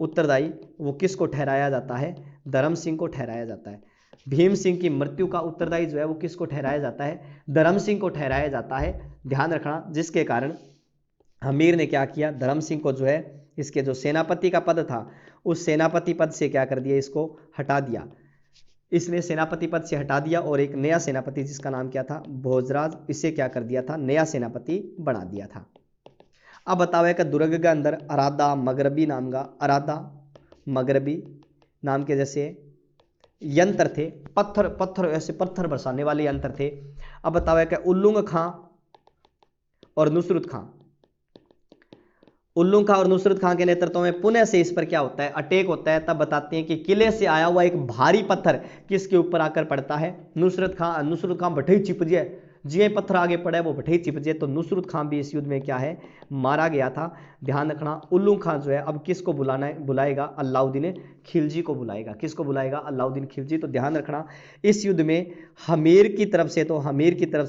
उत्तरदायी वो किसको ठहराया जाता है? धर्म सिंह को ठहराया जाता है। भीम सिंह की मृत्यु का उत्तरदायी जो है वो किसको ठहराया जाता है? धर्म सिंह को ठहराया जाता है। ध्यान रखना, जिसके कारण हमीर ने क्या किया, धर्म सिंह को जो है इसके जो सेनापति का पद था, उस सेनापति पद से क्या कर दिया, इसको हटा दिया। इसने सेनापति पद से हटा दिया और एक नया सेनापति जिसका नाम क्या था, भोजराज, इसे क्या कर दिया था, नया सेनापति बना दिया था। अब बताओ कि दुर्ग के अंदर अरादा मगरबी नाम का, अरादा मगरबी नाम के जैसे यंत्र थे, पत्थर ऐसे पत्थर बरसाने वाले यंत्र थे। अब बताओ कि उल्लुंग खां और नुसरत खां, उल्लुंग खां और नुसरत खां के नेतृत्व में पुणे से इस पर क्या होता है, अटैक होता है। तब बताते हैं कि किले से आया हुआ एक भारी पत्थर किसके ऊपर आकर पड़ता है, नुसरत खां बठे छिप जाए, जिये पत्थर आगे पड़ा है वो बठे छिप जाए। तो नुसरत खां भी इस युद्ध में क्या है, मारा गया था। ध्यान रखना, उल्लुंग खां जो है अब किसको बुलाएगा, अलाउद्दीन खिलजी को बुलाएगा। किसको बुलाएगा, अलाउद्दीन खिलजी। तो ध्यान रखना, इस युद्ध में हमीर की तरफ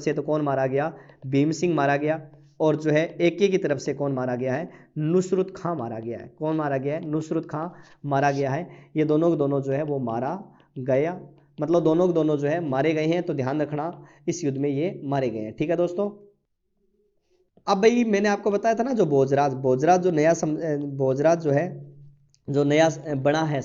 से तो कौन मारा गया, भीम सिंह मारा गया, और जो है एके की तरफ से कौन मारा गया है, नुसरत खां मारा गया है। कौन मारा गया है, नुसरत खां मारा गया है। ये दोनों जो है वो मारा गया, मतलब दोनों जो है मारे गए हैं। तो ध्यान रखना, इस युद्ध में ये मारे गए हैं। ठीक है दोस्तों। अब भाई मैंने आपको बताया था ना, जो भोजराज जो है, जो नया बना है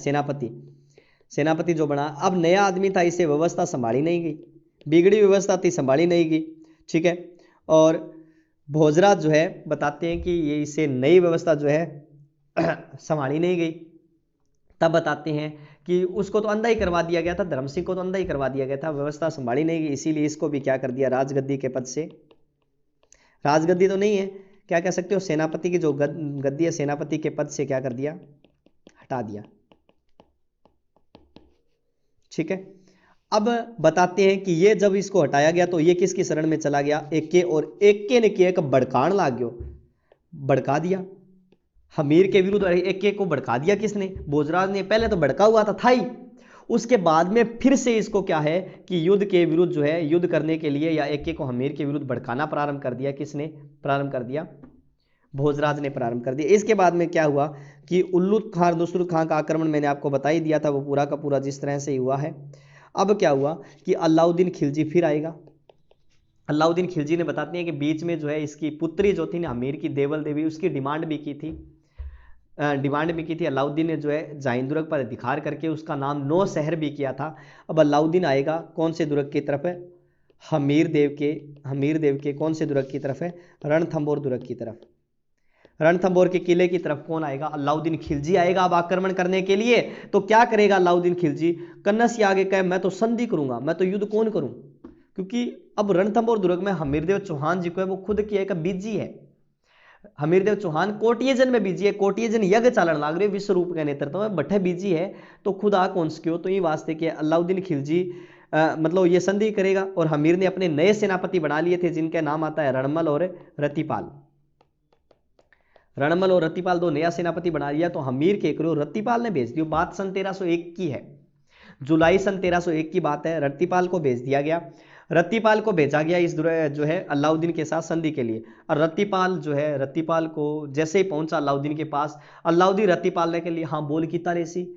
सेनापति जो बना, अब नया आदमी था, इसे व्यवस्था संभाली नहीं गई, बिगड़ी व्यवस्था थी, संभाली नहीं गई। ठीक है, और भोजराज जो है बताते हैं कि ये इसे नई व्यवस्था जो है संभाली नहीं गई। तब बताते हैं कि उसको तो अंधा ही करवा दिया गया था, धर्म सिंह को तो अंधा ही करवा दिया गया था, व्यवस्था संभाली नहीं गई, इसीलिए इसको भी क्या कर दिया, राजगद्दी के पद से, राजगद्दी तो नहीं है, क्या कह सकते हो, सेनापति की जो गद्दी है, सेनापति के पद से क्या कर दिया, हटा दिया। ठीक है, अब बताते हैं कि ये जब इसको हटाया गया तो ये किसकी शरण में चला गया, एके, और एके ने किया, एक भड़कान लाग गयो, भड़का दिया हमीर के विरुद्ध। एके को भड़का दिया किसने, भोजराज ने। पहले तो भड़का हुआ था ही, उसके बाद में फिर से इसको क्या है कि युद्ध के विरुद्ध जो है, युद्ध करने के लिए, या एके को हमीर के विरुद्ध भड़काना प्रारंभ कर दिया। किसने प्रारंभ कर दिया, भोजराज ने प्रारंभ कर दिया। इसके बाद में क्या हुआ कि उल्लुग खां नुसरत खां का आक्रमण मैंने आपको बता ही दिया था, वो पूरा का पूरा जिस तरह से हुआ है। अब क्या हुआ कि अलाउद्दीन खिलजी फिर आएगा। अलाउद्दीन खिलजी ने बताते हैं कि बीच में जो है इसकी पुत्री जो थी ना, हमीर की देवल देवी, उसकी डिमांड भी की थी। अलाउद्दीन ने जो है जाइन दुर्ग पर अधिकार करके उसका नाम नौ शहर भी किया था। अब अलाउद्दीन आएगा कौन से दुर्ग की तरफ है, हमीर देव के कौन से दुर्ग की तरफ है, रणथंबोर दुर्ग की तरफ। रणथंबोर के किले की तरफ कौन आएगा, अलाउद्दीन खिलजी आएगा अब आक्रमण करने के लिए। तो क्या करेगा अलाउद्दीन खिलजी, कन्नस से आगे कहे मैं तो संधि करूंगा, मैं तो युद्ध कौन करूं, क्योंकि अब रणथंबोर दुर्ग में हमीरदेव चौहान जी को है, वो खुद की एक बीजी है। हमीरदेव चौहान कोटियजन में बीजी है, कोटियजन यज्ञ चालन लाग रहे विश्वरूप के नेतृत्व में, बठे बीजी है, तो खुद आ कौन सक्यो। तो ये वास्ते के अलाउद्दीन खिलजी मतलब ये संधि करेगा। और हमीर ने अपने नए सेनापति बना लिए थे, जिनका नाम आता है रणमल और रतिपाल। रणमल और रतिपाल दो नया सेनापति बना लिया। तो हमीर के करो रतिपाल ने भेज दिया। बात सन 1301 की है, जुलाई सन 1301 की बात है। रतिपाल को भेज दिया गया, रतिपाल को भेजा गया इस जो है अलाउद्दीन के साथ संधि के लिए। और रतिपाल को जैसे ही पहुंचा अलाउद्दीन के पास, अलाउद्दीन रतिपाल ने के लिए हाँ बोल की तारे सी,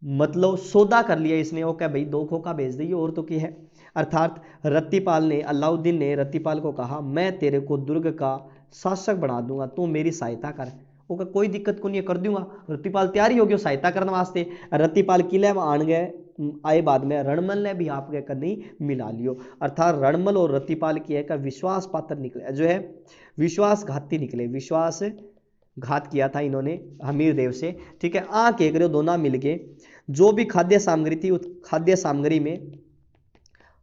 मतलब सौदा कर लिया इसने। वो क्या भाई 2 खोखा भेज दिए और तो की है। अर्थात अलाउद्दीन ने रतिपाल को कहा मैं तेरे को दुर्ग का शासक बना दूंगा, तू मेरी सहायता कर। वो का कोई दिक्कत को नहीं कर दूंगा। रतिपाल तैयारी हो गया सहायता करने वास्ते। रतिपाल किले में आन गए, आए बाद में रणमल ने भी आपके कहीं मिला लियो। अर्थात रणमल और रतिपाल की एक विश्वास पात्र निकले, जो है विश्वासघाती निकले, विश्वासघात किया था इन्होंने हमीर देव से। ठीक है, आ के करो दोनों मिलके जो भी खाद्य सामग्री थी उस खाद्य सामग्री में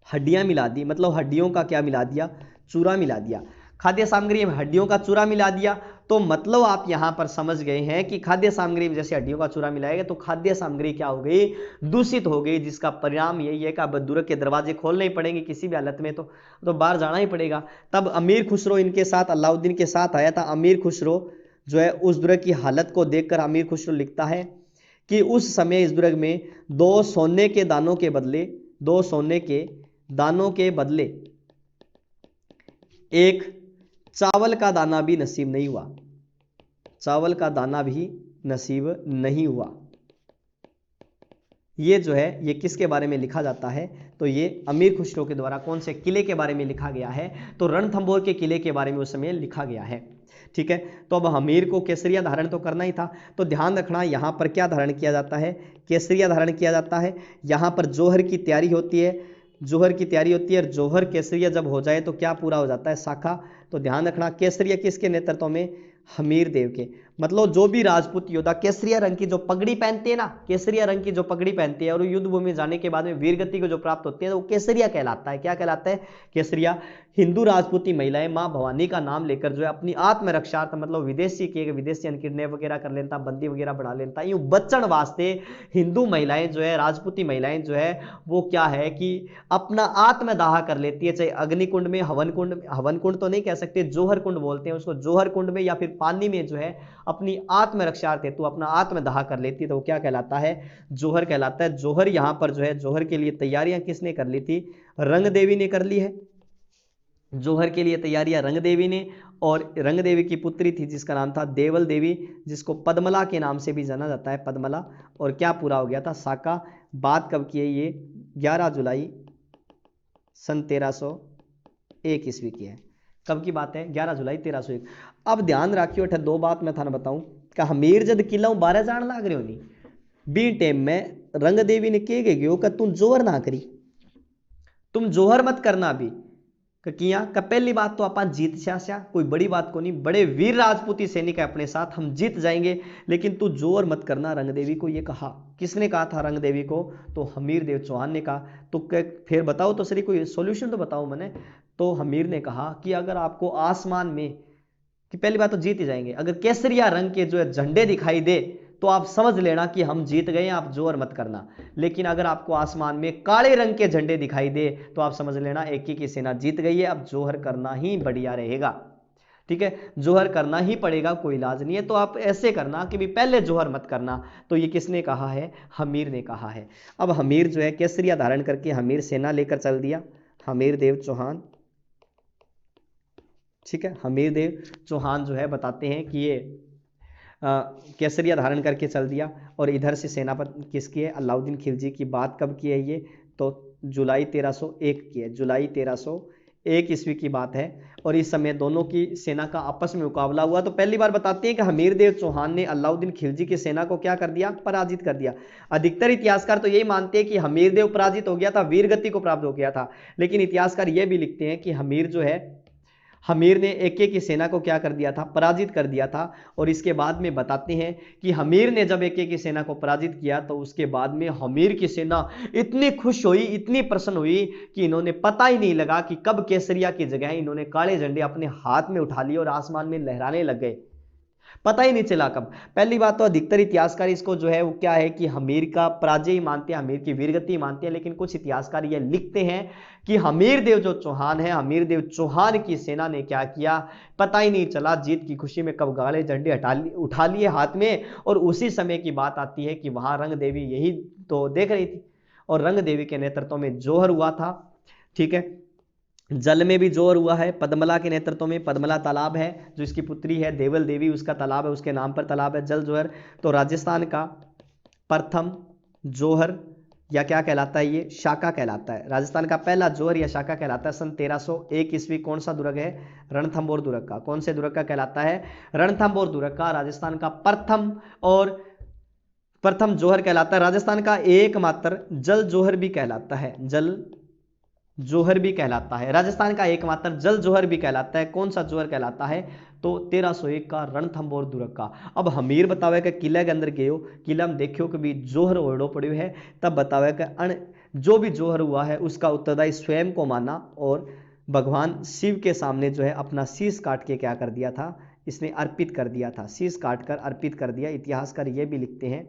हड्डियां मिला दी, मतलब हड्डियों का क्या मिला दिया, चूरा मिला दिया। खाद्य सामग्री में हड्डियों का चूरा मिला दिया, तो मतलब आप यहां पर समझ गए हैं कि खाद्य सामग्री में जैसे हड्डियों का चूरा मिलाएगा तो खाद्य सामग्री क्या हो गई, दूषित हो गई, जिसका परिणाम यही है कि अब दुर्ग के दरवाजे खोलने ही पड़ेंगे किसी भी हालत में, तो बाहर जाना ही पड़ेगा। तब अमीर खुसरो इनके साथ अलाउद्दीन के साथ आया था। अमीर खुसरो जो है उस दुर्ग की हालत को देखकर अमीर खुसरो लिखता है कि उस समय इस दुर्ग में 2 सोने के दानों के बदले एक चावल का दाना भी नसीब नहीं हुआ, चावल का दाना भी नसीब नहीं हुआ। ये जो है ये किसके बारे में लिखा जाता है, तो ये अमीर खुसरो के द्वारा कौन से किले के बारे में लिखा गया है, तो रणथंभौर के किले के बारे में उस समय लिखा गया है। ठीक है, तो अब हमीर को केसरिया धारण तो करना ही था, तो ध्यान रखना यहाँ पर क्या धारण किया जाता है, केसरिया धारण किया जाता है। यहाँ पर जोहर की तैयारी होती है, जोहर की तैयारी होती है, और जोहर केसरिया जब हो जाए तो क्या पूरा हो जाता है, शाखा। तो ध्यान रखना केसरिया किसके नेतृत्व में, हमीर देव के। मतलब जो भी राजपूत योद्धा केसरिया रंग की जो पगड़ी पहनते हैं ना, केसरिया रंग की जो पगड़ी पहनते हैं और युद्ध भूमि में जाने के बाद में वीरगति को जो प्राप्त होती है, तो वो केसरिया कहलाता है। क्या कहलाता है, केसरिया। हिंदू राजपूती महिलाएं मां भवानी का नाम लेकर जो है अपनी आत्मरक्षार्थ, मतलब विदेशी के विदेशी किडनैप वगैरह कर लेता, बंदी वगैरह बढ़ा लेता, यूं बचन वास्ते हिंदू महिलाएं जो है, राजपूती महिलाएं जो है वो क्या है कि अपना आत्मदाह कर लेती है, चाहे अग्निकुंड में, हवन कुंड, हवन कुंड तो नहीं कह सकते, जोहर कुंड बोलते हैं उसको, जोहर कुंड में या फिर पानी में जो है अपनी आत्मरक्षार्थ हेतु अपना आत्मदाह कर लेती है, तो वो क्या कहलाता है, जोहर कहलाता है। जोहर यहां पर जो है, जोहर के लिए तैयारियां किसने कर ली थी, रंग देवी ने कर ली है। जोहर के लिए तैयारियां रंग देवी ने, और रंग देवी की पुत्री थी जिसका नाम था देवल देवी, जिसको पद्मला के नाम से भी जाना जाता है, पद्मला। और क्या पूरा हो गया था, साका। बात कब की है ये, 11 जुलाई सन 1301 ईस्वी की है। कब की बात है, 11 जुलाई 1301। अब ध्यान रखियो, अठे दो बात मैं थाने बताऊं कि हमीर जद किला बारह जान लाग रहे हो नहीं, बी टाइम में रंग देवी ने कह गयो कि तुम जोहर ना करी, तुम जोहर मत करना अभी। किया का पहली बात तो अपन जीत स्या, कोई बड़ी बात को नहीं, बड़े वीर राजपूती सैनिक है अपने साथ, हम जीत जाएंगे, लेकिन तू जोर मत करना। रंगदेवी को ये कहा, किसने कहा था रंगदेवी को, तो हमीर देव चौहान ने कहा। तो फिर बताओ तो सही, कोई सोल्यूशन तो बताओ मैंने। तो हमीर ने कहा कि अगर आपको आसमान में, कि पहली बात तो जीत ही जाएंगे, अगर केसरिया रंग के जो है झंडे दिखाई दे तो आप समझ लेना कि हम जीत गए, आप जोर मत करना। लेकिन अगर आपको आसमान में काले रंग के झंडे दिखाई दे तो आप समझ लेना एक ही की सेना जीत गई है, अब जोहर करना ही बढ़िया रहेगा। ठीक है, जोहर करना ही पड़ेगा, कोई इलाज नहीं है। तो आप ऐसे करना कि भी पहले जोहर मत करना। तो ये किसने कहा है, हमीर ने कहा है। अब हमीर जो है केसरिया धारण करके हमीर सेना लेकर चल दिया, हमीर देव चौहान। ठीक है, हमीर देव चौहान जो है बताते हैं कि ये केसरिया धारण करके चल दिया। और इधर से सेनापति किसकी है, अलाउद्दीन खिलजी की। बात कब की है ये, तो जुलाई 1301 की है, जुलाई 1301 ईस्वी की बात है। और इस समय दोनों की सेना का आपस में मुकाबला हुआ। तो पहली बार बताते हैं कि हमीर देव चौहान ने अलाउद्दीन खिलजी की सेना को क्या कर दिया, पराजित कर दिया। अधिकतर इतिहासकार तो यही मानते हैं कि हमीर देव पराजित हो गया था, वीरगति को प्राप्त हो गया था। लेकिन इतिहासकार यह भी लिखते हैं कि हमीर जो है, हमीर ने एके की सेना को क्या कर दिया था, पराजित कर दिया था। और इसके बाद में बताते हैं कि हमीर ने जब एके की सेना को पराजित किया तो उसके बाद में हमीर की सेना इतनी खुश हुई, इतनी प्रसन्न हुई कि इन्होंने पता ही नहीं लगा कि कब केसरिया की जगह इन्होंने काले झंडे अपने हाथ में उठा लिए और आसमान में लहराने लग गए, पता ही नहीं चला कब। पहली बात तो अधिकतर इतिहासकार इसको जो है वो क्या है कि हमीर का पराजय ही मानते हैं, हमीर की वीरगति मानते हैं। लेकिन कुछ इतिहासकार ये लिखते हैं कि हमीर देव जो चौहान है, हमीर देव चौहान की सेना ने क्या किया, पता ही नहीं चला, जीत की खुशी में कब काले झंडे उठा लिए हाथ में। और उसी समय की बात आती है कि वहां रंग देवी यही तो देख रही थी, और रंग देवी के नेतृत्व में जोहर हुआ था। ठीक है, जल में भी जोर हुआ है, पद्मला के नेतृत्व में। पद्मला तालाब है जो इसकी पुत्री है देवल देवी, उसका तालाब है, उसके नाम पर तालाब है, जल जोहर। तो राजस्थान का प्रथम जोहर या क्या कहलाता है, ये शाका कहलाता है। राजस्थान का पहला जोहर या शाका कहलाता है सन 1301 ईस्वी। कौन सा दुर्ग है, रणथंभौर दुर्ग का। कौन से दुर्ग का कहलाता है, रणथंभौर दुर्ग का। राजस्थान का प्रथम और प्रथम जोहर कहलाता है। राजस्थान का एकमात्र जल जोहर भी कहलाता है, जल जोहर भी कहलाता है। राजस्थान का एकमात्र जल जोहर भी कहलाता है। कौन सा जोहर कहलाता है, तो 1301 का रणथंभौर दुर्ग का। अब हमीर बतावे कि किले के अंदर गयो, किला में देखियो कि भी जोहर ओढ़ो पड़ो है, तब बतावे कि जो भी जोहर हुआ है उसका उत्तरदायी स्वयं को माना और भगवान शिव के सामने जो है अपना शीश काट के क्या कर दिया था, इसने अर्पित कर दिया था, शीश काट कर अर्पित कर दिया। इतिहासकार ये भी लिखते हैं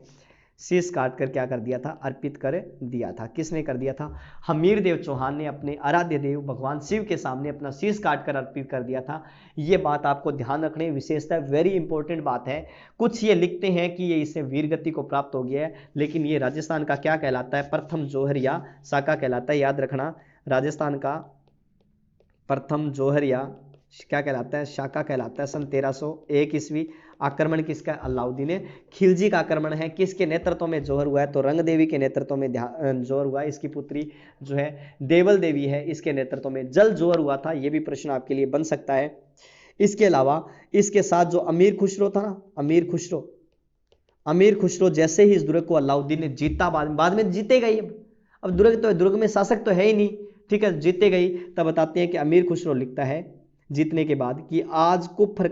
शीश काट कर क्या कर दिया था, अर्पित कर दिया था। किसने कर दिया था, हमीर देव चौहान ने अपने आराध्य देव भगवान शिव के सामने अपना शीश काट कर अर्पित कर दिया था। ये बात आपको ध्यान रखने, विशेषता वेरी इंपॉर्टेंट बात है। कुछ ये लिखते हैं कि ये इससे वीरगति को प्राप्त हो गया है, लेकिन ये राजस्थान का क्या कहलाता है, प्रथम जोहर या शाका कहलाता है। याद रखना, राजस्थान का प्रथम जोहर या क्या कहलाता है, शाका कहलाता है। सन 1301 ईस्वी। आक्रमण किसका, अलाउद्दीन खिलजी का आक्रमण है। किसके नेतृत्व में जोहर हुआ है, तो रंग देवी के नेतृत्व में जोहर हुआ है। इसकी पुत्री जो है देवल देवी है, इसके नेतृत्व में जल जोहर हुआ था। यह भी प्रश्न आपके लिए बन सकता है। इसके अलावा इसके साथ जो अमीर खुसरो था ना, अमीर खुसरो जैसे ही इस दुर्ग को अलाउद्दीन ने जीता, बाद में जीते गई। अब दुर्ग में शासक तो है ही नहीं, ठीक है, जीते गई। तब बताते हैं कि अमीर खुसरो लिखता है जीतने के बाद कि आज कुफर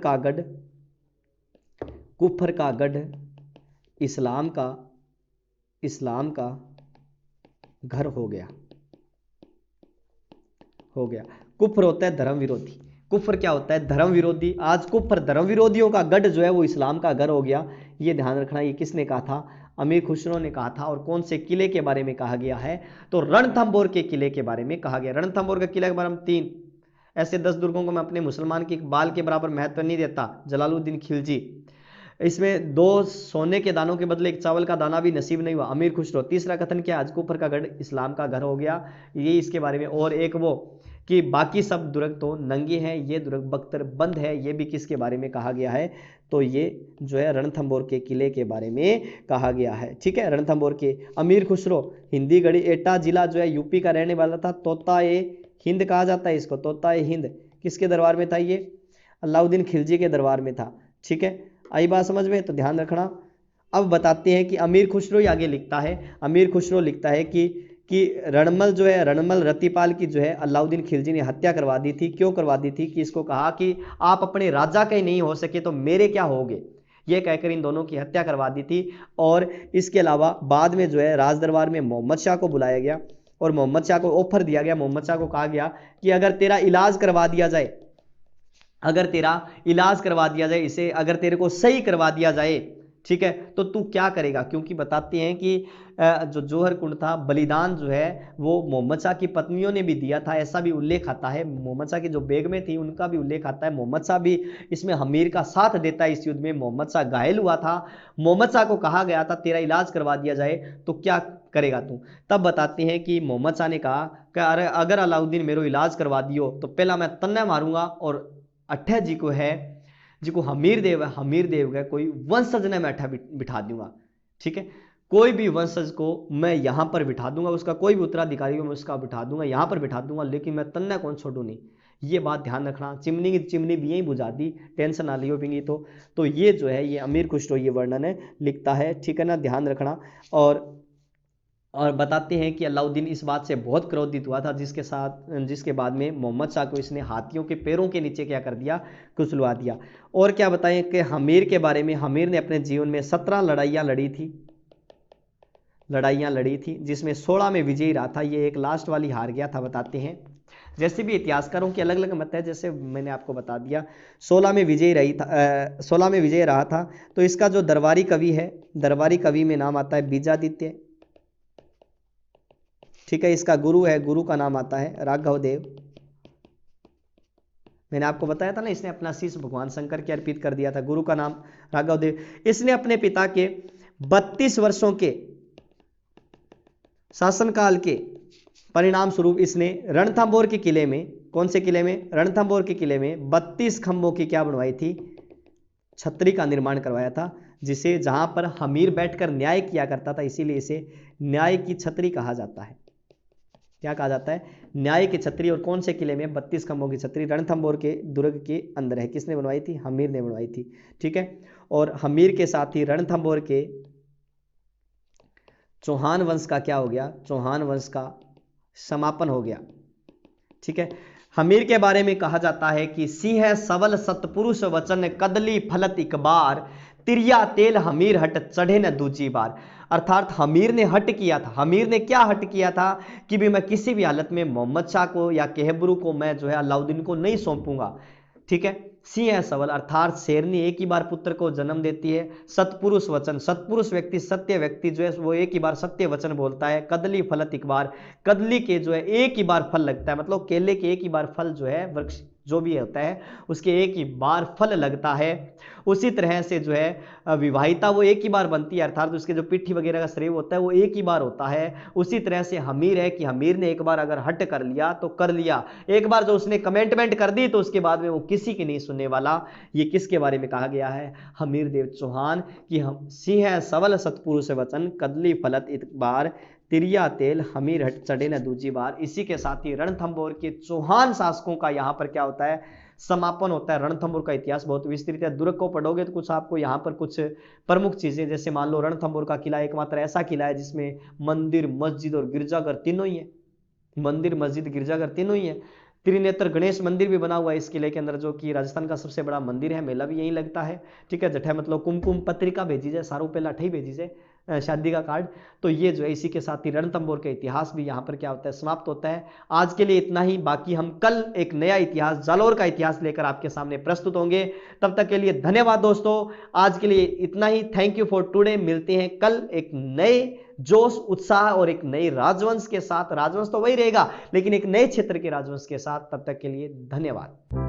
का गढ़ इस्लाम का घर हो गया। कुफर होता है धर्म विरोधी। कुफर क्या होता है, धर्म विरोधी। आज कुफर धर्म विरोधियों का गढ़ जो है वो इस्लाम का घर हो गया। ये ध्यान रखना। ये किसने कहा था, अमीर खुसरो ने कहा था। और कौन से किले के बारे में कहा गया है, तो रणथंबोर के किले के बारे में कहा गया। रणथंबोर का किला के बारे में 3 ऐसे 10 दुर्गों को मैं अपने मुसलमान की बाल के बराबर महत्व नहीं देता। जलालुद्दीन खिलजी, इसमें 2 सोने के दानों के बदले 1 चावल का दाना भी नसीब नहीं हुआ। अमीर खुसरो। तीसरा कथन क्या, आज कुफर का गढ़ इस्लाम का घर हो गया, ये इसके बारे में। और एक वो कि बाकी सब दुर्ग तो नंगे हैं, ये दुर्ग बख्तर बंद है, ये भी किसके बारे में कहा गया है, तो ये जो है रणथंबोर के किले के बारे में कहा गया है। ठीक है, रणथंबोर के। अमीर खुसरो हिंदी गढ़ी एटा जिला जो है यूपी का रहने वाला था। तोता ए हिंद कहा जाता है इसको, तोता ए हिंद। किसके दरबार में था ये, अलाउद्दीन खिलजी के दरबार में था। ठीक है, आई बात समझ में, तो ध्यान रखना। अब बताते हैं कि अमीर खुसरो आगे लिखता है, अमीर खुसरो लिखता है कि रणमल जो है, रणमल रतिपाल की जो है अलाउद्दीन खिलजी ने हत्या करवा दी थी। क्यों करवा दी थी, कि इसको कहा कि आप अपने राजा के नहीं हो सके तो मेरे क्या होगे, ये कहकर इन दोनों की हत्या करवा दी थी। और इसके अलावा बाद में जो है राज दरबार में मोहम्मद शाह को बुलाया गया और मोहम्मद शाह को ऑफर दिया गया। मोहम्मद शाह को कहा गया कि अगर तेरा इलाज करवा दिया जाए, इसे अगर तेरे को सही करवा दिया जाए, ठीक है, तो तू क्या करेगा। क्योंकि बताते हैं कि जो जौहर कुंड था, बलिदान जो है वो मोहम्मद शाह की पत्नियों ने भी दिया था, ऐसा भी उल्लेख आता है। मोहम्मद शाह की जो बेगमें थी उनका भी उल्लेख आता है। मोहम्मद शाह भी इसमें हमीर का साथ देता है। इस युद्ध में मोहम्मद शाह घायल हुआ था। मोहम्मद शाह को कहा गया था तेरा इलाज करवा दिया जाए तो क्या करेगा तू। तब बताते हैं कि मोहम्मद शाह ने कहा कि अरे अगर अलाउद्दीन मेरो इलाज करवा दियो तो पहला मैं तन्ने मारूंगा और अट्ठे जी को है, जिको हमीर देव का कोई वंशज ने मैं अट्ठा बिठा दूंगा। ठीक है, कोई भी वंशज को मैं यहां पर बिठा दूंगा, उसका कोई भी उत्तराधिकारी को मैं उसका बिठा दूंगा, यहां पर बिठा दूंगा, लेकिन मैं तन्ना कौन छोड़ू नहीं। ये बात ध्यान रखना। चिमनी की चिमनी भी यही बुझा दी, टेंशन ना लियो पिंगी। तो ये जो है ये अमीर खुसरो ये वर्णन है लिखता है। ठीक है ना, ध्यान रखना। और बताते हैं कि अलाउद्दीन इस बात से बहुत क्रोधित हुआ था, जिसके बाद में मोहम्मद शाह को इसने हाथियों के पैरों के नीचे क्या कर दिया, कुचलवा दिया। और क्या बताएं कि हमीर के बारे में, हमीर ने अपने जीवन में 17 लड़ाइयाँ लड़ी थी, जिसमें 16 में विजयी रहा था। ये एक लास्ट वाली हार गया था। बताते हैं जैसे भी इतिहासकारों के अलग अलग मत है, जैसे मैंने आपको बता दिया 16 में विजय रहा था। तो इसका जो दरबारी कवि है, दरबारी कवि में नाम आता है बीजादित्य। ठीक है, इसका गुरु का नाम आता है राघव देव। मैंने आपको बताया था ना, इसने अपना शीश भगवान शंकर के अर्पित कर दिया था। गुरु का नाम राघव देव। इसने अपने पिता के 32 वर्षों के शासनकाल के परिणाम स्वरूप इसने रणथंबोर के किले में, कौन से किले में, रणथंबोर के किले में 32 खंभों की क्या बनवाई थी, छतरी का निर्माण करवाया था, जिसे जहां पर हमीर बैठकर न्याय किया करता था, इसीलिए इसे न्याय की छतरी कहा जाता है। क्या कहा जाता है, न्याय की छतरी। और कौन से किले में, 32 खंभों की छतरी रणथंबोर के दुर्ग के अंदर है। किसने बनवाई थी, हमीर ने बनवाई थी। ठीक है, और हमीर के साथ ही रणथंबोर के चौहान वंश का क्या हो गया, चौहान वंश का समापन हो गया। ठीक है, हमीर के बारे में कहा जाता है कि सिंह सबल सतपुरुष वचन कदली फलत इक बार, तिरिया तेल हमीर हट चढ़े न दूजी बार। अर्थात हमीर ने हट किया था। हमीर ने क्या हट किया था कि भी मैं किसी भी हालत में मोहम्मद शाह को या केहबरू को मैं जो है अलाउद्दीन को नहीं सौंपूंगा। ठीक है, सिंह सबल अर्थात शेरनी एक ही बार पुत्र को जन्म देती है। सतपुरुष वचन, सतपुरुष व्यक्ति, सत्य व्यक्ति जो है वो एक ही बार सत्य वचन बोलता है। कदली फलत एक बार, कदली के जो है एक ही बार फल लगता है, मतलब केले के एक ही बार फल जो है वृक्ष जो भी होता है उसके एक ही बार फल लगता है। उसी तरह से जो है विवाहिता वो एक ही बार बनती है, अर्थात उसके जो पिट्ठी वगैरह का श्रेय होता है वो एक ही बार होता है। उसी तरह से हमीर है कि हमीर ने एक बार अगर हट कर लिया तो कर लिया, एक बार जो उसने कमेंटमेंट कर दी तो उसके बाद में वो किसी की नहीं सुनने वाला। ये किसके बारे में कहा गया है? हमीर देव चौहान कि हम सिंह सबल सतपुरुष वचन कदली फलत इत बार तिरिया तेल हमीर हट चढ़े न दूजी बार। इसी के साथ ही रणथंभौर के चौहान शासकों का यहाँ पर क्या होता है? समापन होता है। रणथंभौर का इतिहास बहुत विस्तृत है, दुर्ग को पढ़ोगे तो कुछ आपको यहाँ पर कुछ प्रमुख चीजें, जैसे मान लो रणथंभौर का किला एकमात्र ऐसा किला है जिसमें मंदिर मस्जिद और गिरजाघर तीनों ही है। मंदिर मस्जिद गिरजाघर तीनों ही है। त्रिनेत्र गणेश मंदिर भी बना हुआ है इस किले के अंदर, जो कि राजस्थान का सबसे बड़ा मंदिर है। मेला भी यही लगता है। ठीक है, जठे मतलब कुमकुम पत्रिका भेजी जाए, सारों पहला अठई भेजी जाए शादी का कार्ड। तो ये जो है इसी के साथ ही रणथंभौर का इतिहास भी यहाँ पर क्या होता है? समाप्त होता है। आज के लिए इतना ही, बाकी हम कल एक नया इतिहास जालौर का इतिहास लेकर आपके सामने प्रस्तुत होंगे। तब तक के लिए धन्यवाद दोस्तों, आज के लिए इतना ही। Thank you for today. मिलते हैं कल एक नए जोश उत्साह और एक नए राजवंश के साथ। राजवंश तो वही रहेगा लेकिन एक नए क्षेत्र के राजवंश के साथ। तब तक के लिए धन्यवाद।